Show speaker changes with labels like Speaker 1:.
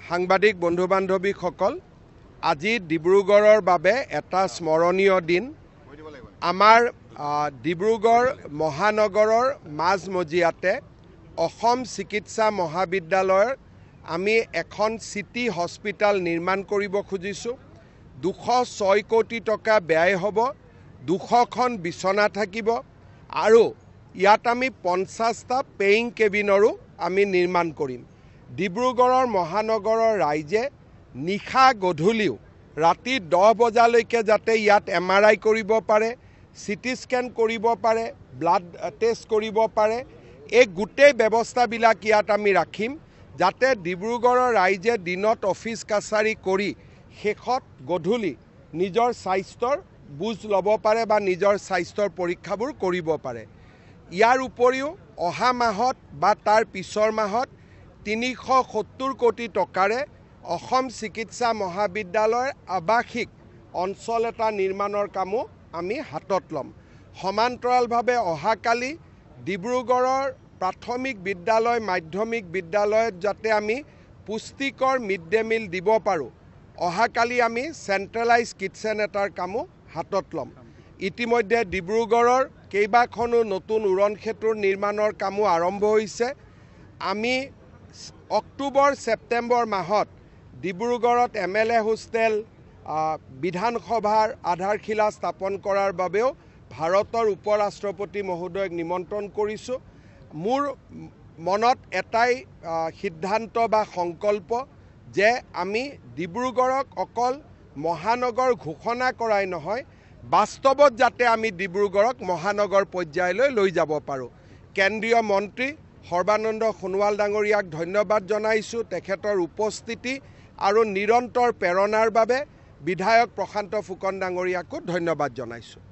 Speaker 1: সাংবাদিক বন্ধু বান্ধৱীসকল, আজি ডিব্ৰুগড়ৰ বাবে এটা স্মৰণীয় দিন। আমাৰ ডিব্ৰুগড় মহানগৰৰ মাজমজিয়াতে অসম চিকিৎসা মহাবিদ্যালয়ৰ আমি এখন চিটি হস্পিটাল নিৰ্মাণ কৰিব খুজিছোঁ। 206 কোটি টকা ব্যয় হ'ব, 200খন বিছনা থাকিব আৰু ইয়াত আমি 50টা পেইং কেবিনৰো আমি নিৰ্মাণ কৰিম। ডিব্ৰুগড়ৰ মহানগৰৰ ৰাইজে নিশা গধূলিও ৰাতি 10 বজালৈকে যাতে ইয়াত MRI কৰিব পাৰে, CT স্কেন কৰিব পাৰে, ব্লাড টেষ্ট কৰিব পাৰে, এই গোটেই ব্যৱস্থাবিলাক ইয়াত আমি ৰাখিম যাতে ডিব্ৰুগড়ৰ ৰাইজে দিনত অফিচ কাছাৰী কৰি শেষত গধূলি নিজৰ স্বাস্থ্যৰ বুজ ল'ব পাৰে বা নিজৰ স্বাস্থ্যৰ পৰীক্ষাবোৰ কৰিব পাৰে। ইয়াৰ উপৰিও অহা মাহত বা তাৰ পিছৰ মাহত 370 কোটি টকাৰে অসম চিকিৎসা মহাবিদ্যালয়ৰ আৱাসিক অঞ্চল এটা নিৰ্মাণৰ কামো আমি হাতত ল'ম। সমান্তৰালভাৱে অহাকালি ডিব্ৰুগড়ৰ প্ৰাথমিক বিদ্যালয় মাধ্যমিক বিদ্যালয়ত যাতে আমি পুষ্টিকৰ মিড ডে মিল দিব পাৰোঁ, অহাকালি আমি চেণ্ট্ৰেলাইজ কিটচেন এটাৰ কামো হাতত ল'ম। ইতিমধ্যে ডিব্ৰুগড়ৰ কেইবাখনো নতুন উৰণ সেতুৰ নিৰ্মাণৰ কামো আৰম্ভ হৈছে। আমি অক্টোবৰ ছেপ্টেম্বৰ মাহত ডিব্ৰুগড়ত MLA হোষ্টেল, বিধানসভাৰ আধাৰশিলা স্থাপন কৰাৰ বাবেও ভাৰতৰ উপ ৰাষ্ট্ৰপতি মহোদয়ক নিমন্ত্ৰণ কৰিছোঁ। মোৰ মনত এটাই সিদ্ধান্ত বা সংকল্প যে আমি ডিব্ৰুগড়ক অকল মহানগৰ ঘোষণা কৰাই নহয়, বাস্তৱত যাতে আমি ডিব্ৰুগড়ক মহানগৰ পৰ্যায়লৈ লৈ যাব পাৰোঁ। কেন্দ্ৰীয় মন্ত্ৰী সৰ্বানন্দ সোণোৱাল ডাঙৰীয়াক ধন্যবাদ জনাইছোঁ, তেখেতৰ উপস্থিতি আৰু নিৰন্তৰ প্ৰেৰণাৰ বাবে বিধায়ক প্ৰশান্ত ফুকন ডাঙৰীয়াকো ধন্যবাদ জনাইছোঁ।